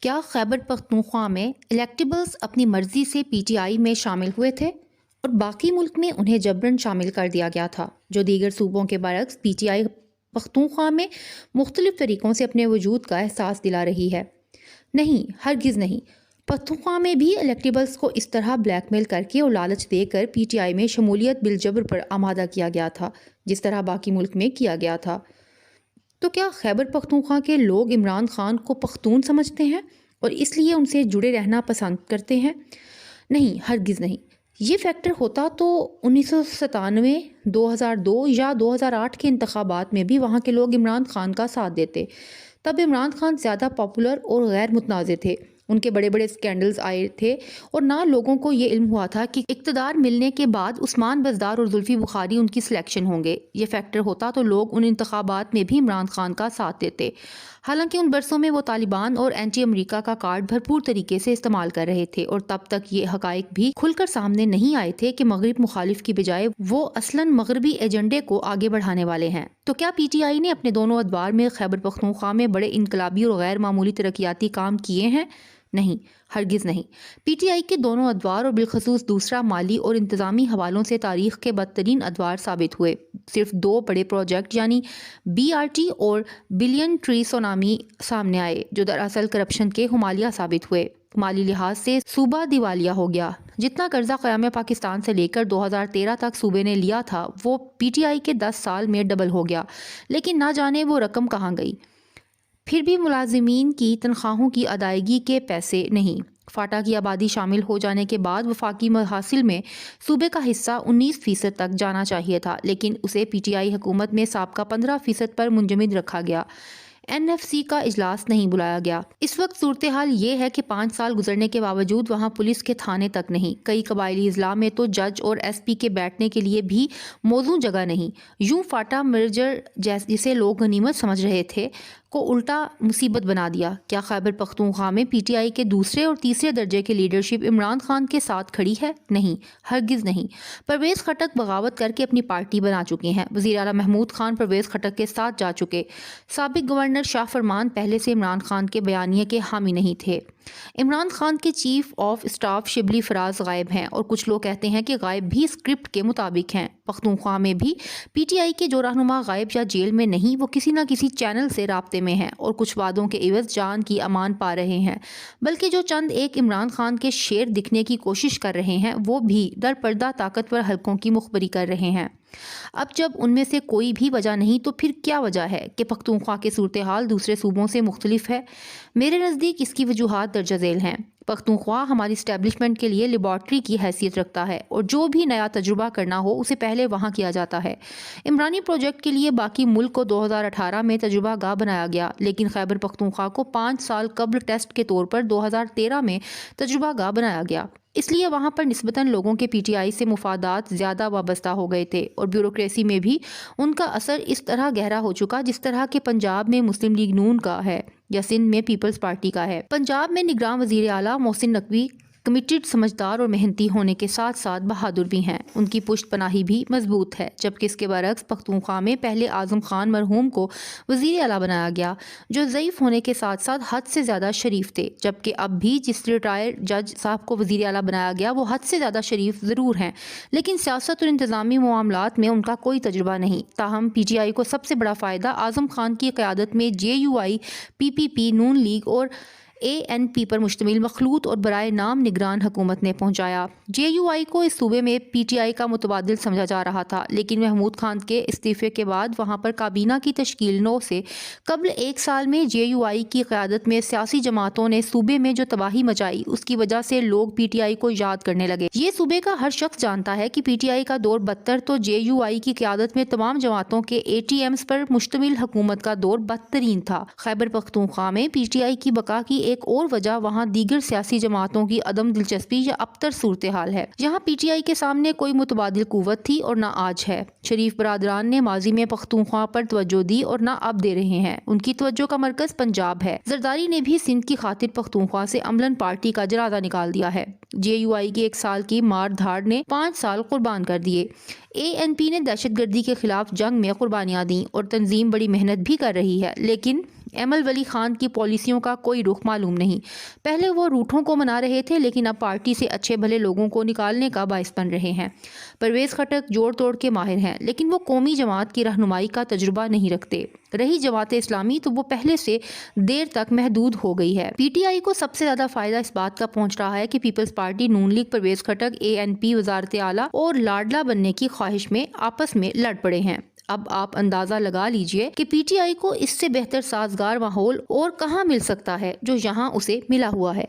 کیا خیبر پختونخوا میں الیکٹیبلز اپنی مرضی سے پی ٹی آئی میں شامل ہوئے تھے اور باقی ملک میں انہیں جبراً شامل کر دیا گیا تھا، جو دیگر صوبوں کے برعکس پی ٹی آئی پختونخوا میں مختلف طریقوں سے اپنے وجود کا احساس دلا رہی ہے؟ نہیں، ہرگز نہیں۔ پختونخوا میں بھی الیکٹیبلز کو اس طرح بلیک میل کر کے اور لالچ دے کر پی ٹی آئی میں شمولیت بالجبر پر آمادہ کیا گیا تھا، جس طرح باقی ملک میں کیا گیا تھا۔ تو کیا خیبر پختونخوا کے لوگ عمران خان کو پختون سمجھتے ہیں اور اس لیے ان سے جڑے رہنا پسند کرتے ہیں؟ نہیں، ہرگز نہیں۔ یہ فیکٹر ہوتا تو 1997، 2002 یا 2008 کے انتخابات میں بھی وہاں کے لوگ عمران خان کا ساتھ دیتے۔ تب عمران خان زیادہ پاپولر اور غیر متنازع تھے، ان کے بڑے بڑے اسکینڈلز آئے تھے اور نہ لوگوں کو یہ علم ہوا تھا کہ اقتدار ملنے کے بعد عثمان بزدار اور زلفی بخاری ان کی سلیکشن ہوں گے۔ یہ فیکٹر ہوتا تو لوگ ان انتخابات میں بھی عمران خان کا ساتھ دیتے، حالانکہ ان برسوں میں وہ طالبان اور اینٹی امریکہ کا کارڈ بھرپور طریقے سے استعمال کر رہے تھے، اور تب تک یہ حقائق بھی کھل کر سامنے نہیں آئے تھے کہ مغرب مخالف کی بجائے وہ اصلاً مغربی ایجنڈے کو آگے بڑھانے والے ہیں۔ تو کیا پی ٹی آئی نے اپنے دونوں ادوار میں خیبر پختونخوا میں بڑے انقلابی اور غیر معمولی ترقیاتی کام کیے ہیں؟ نہیں، ہرگز نہیں۔ پی ٹی آئی کے دونوں ادوار اور بالخصوص دوسرا مالی اور انتظامی حوالوں سے تاریخ کے بدترین ادوار ثابت ہوئے۔ صرف دو بڑے پروجیکٹ یعنی بی آر ٹی اور بلین ٹری سونامی سامنے آئے، جو دراصل کرپشن کے حمالیہ ثابت ہوئے۔ مالی لحاظ سے صوبہ دیوالیہ ہو گیا۔ جتنا قرضہ قیام پاکستان سے لے کر 2013 تک صوبے نے لیا تھا، وہ پی ٹی آئی کے 10 سال میں ڈبل ہو گیا، لیکن نہ جانے وہ رقم کہاں گئی۔ پھر بھی ملازمین کی تنخواہوں کی ادائیگی کے پیسے نہیں۔ فاٹا کی آبادی شامل ہو جانے کے بعد وفاقی محاصل میں صوبے کا حصہ 19% تک جانا چاہیے تھا، لیکن اسے پی ٹی آئی حکومت میں سابقہ 15% پر منجمد رکھا گیا۔ این ایف سی کا اجلاس نہیں بلایا گیا۔ اس وقت صورتحال یہ ہے کہ 5 سال گزرنے کے باوجود وہاں پولیس کے تھانے تک نہیں، کئی قبائلی اضلاع میں تو جج اور ایس پی کے بیٹھنے کے لیے بھی موزوں جگہ نہیں۔ یوں فاٹا مرجر جسے لوگ غنیمت سمجھ رہے تھے کو الٹا مصیبت بنا دیا۔ کیا خیبر پختونخوا میں پی ٹی آئی کے دوسرے اور تیسرے درجے کی لیڈرشپ عمران خان کے ساتھ کھڑی ہے؟ نہیں، ہرگز نہیں۔ پرویز خٹک بغاوت کر کے اپنی پارٹی بنا چکے ہیں۔ وزیر اعلیٰ محمود خان پرویز خٹک کے ساتھ جا چکے۔ سابق گورنر شاہ فرمان پہلے سے عمران خان کے بیانیے کے حامی نہیں تھے۔ عمران خان کے chief of staff Shibli Faraz غائب ہیں، اور کچھ لوگ کہتے ہیں کہ غائب بھی اسکرپٹ کے مطابق ہیں۔ پختونخوا میں بھی پی ٹی آئی کے جو رہنما غائب یا جیل میں نہیں، وہ کسی نہ کسی چینل سے رابطے میں ہیں اور کچھ وعدوں کے عوض جان کی امان پا رہے ہیں، بلکہ جو چند ایک عمران خان کے شیر دکھنے کی کوشش کر رہے ہیں، وہ بھی در پردہ طاقتور حلقوں کی مخبری کر رہے ہیں۔ اب جب ان میں سے کوئی بھی وجہ نہیں، تو پھر کیا وجہ ہے کہ پختونخوا کی صورتحال دوسرے صوبوں سے مختلف ہے؟ میرے نزدیک اس کی وجوہات درج ذیل ہیں۔ پختونخوا ہماری اسٹیبلشمنٹ کے لیے لیبارٹری کی حیثیت رکھتا ہے، اور جو بھی نیا تجربہ کرنا ہو اسے پہلے وہاں کیا جاتا ہے۔ عمرانی پروجیکٹ کے لیے باقی ملک کو 2018 میں تجربہ گاہ بنایا گیا، لیکن خیبر پختونخوا کو 5 سال قبل ٹیسٹ کے طور پر 2013 میں تجربہ گاہ بنایا گیا۔ اس لیے وہاں پر نسبتاً لوگوں کے پی ٹی آئی سے مفادات زیادہ وابستہ ہو گئے تھے، اور بیوروکریسی میں بھی ان کا اثر اس طرح گہرا ہو چکا جس طرح کہ پنجاب میں مسلم لیگ نون کا ہے یا سندھ میں پیپلز پارٹی کا ہے۔ پنجاب میں نگراں وزیر اعلیٰ محسن نقوی کمیٹڈ، سمجھدار اور محنتی ہونے کے ساتھ ساتھ بہادر بھی ہیں، ان کی پشت پناہی بھی مضبوط ہے، جبکہ اس کے برعکس پختونخوا میں پہلے اعظم خان مرحوم کو وزیر اعلیٰ بنایا گیا، جو ضعیف ہونے کے ساتھ ساتھ حد سے زیادہ شریف تھے، جبکہ اب بھی جس ریٹائرڈ جج صاحب کو وزیر اعلیٰ بنایا گیا وہ حد سے زیادہ شریف ضرور ہیں، لیکن سیاست اور انتظامی معاملات میں ان کا کوئی تجربہ نہیں۔ تاہم پی ٹی آئی کو سب سے بڑا فائدہ اعظم خان کی قیادت میں جے you I, P P P, known league اور اے این پی پر مشتمل مخلوط اور برائے نام نگران حکومت نے پہنچایا۔ جے یو آئی کو اس صوبے میں پی ٹی آئی کا متبادل سمجھا جا رہا تھا، لیکن محمود خان کے استعفے کے بعد وہاں پر کابینہ کی تشکیل 9 سے قبل 1 سال میں جے یو آئی کی قیادت میں سیاسی جماعتوں نے صوبے میں جو تباہی مچائی، اس کی وجہ سے لوگ پی ٹی آئی کو یاد کرنے لگے۔ یہ صوبے کا ہر شخص جانتا ہے کہ پی ٹی آئی کا دور بدتر تو جے یو آئی کی قیادت میں تمام جماعتوں کے اے ٹی ایمز پر مشتمل حکومت کا دور بدترین تھا۔ خیبر پختونخوا میں پی ٹی آئی کی بقا کی ایک اور وجہ وہاں دیگر سیاسی جماعتوں کی عدم دلچسپی یا ابتر صورتحال ہے۔ یہاں پی ٹی آئی کے سامنے کوئی متبادل قوت تھی اور نہ آج ہے۔ شریف برادران نے ماضی میں پختونخوا پر توجہ دی اور نہ اب دے رہے ہیں۔ ان کی توجہ کا مرکز پنجاب ہے۔ زرداری نے بھی سندھ کی خاطر پختونخوا سے عملاً پارٹی کا جنازہ نکال دیا ہے۔ جے یو آئی کی 1 سال کی مار دھاڑ نے 5 سال قربان کر دیے۔ اے این پی نے دہشت گردی کے خلاف جنگ میں قربانیاں دیں اور تنظیم بڑی محنت بھی کر رہی ہے، لیکن ایمل ولی خان کی پالیسیوں کا کوئی رخ معلوم نہیں۔ پہلے وہ روٹھوں کو منا رہے تھے لیکن اب پارٹی سے اچھے بھلے لوگوں کو نکالنے کا باعث بن رہے ہیں۔ پرویز خٹک جوڑ توڑ کے ماہر ہیں لیکن وہ قومی جماعت کی رہنمائی کا تجربہ نہیں رکھتے۔ رہی جماعت اسلامی تو وہ پہلے سے دیر تک محدود ہو گئی ہے۔ پی ٹی آئی کو سب سے زیادہ فائدہ اس بات کا پہنچ رہا ہے کہ پیپلز پارٹی، نون لیگ، پرویز خٹک، ANP، وزارت اعلیٰ اور لاڈلا بننے کی خواہش میں آپس میں لڑ پڑے ہیں۔ اب آپ اندازہ لگا لیجئے کہ پی ٹی آئی کو اس سے بہتر سازگار ماحول اور کہاں مل سکتا ہے جو یہاں اسے ملا ہوا ہے۔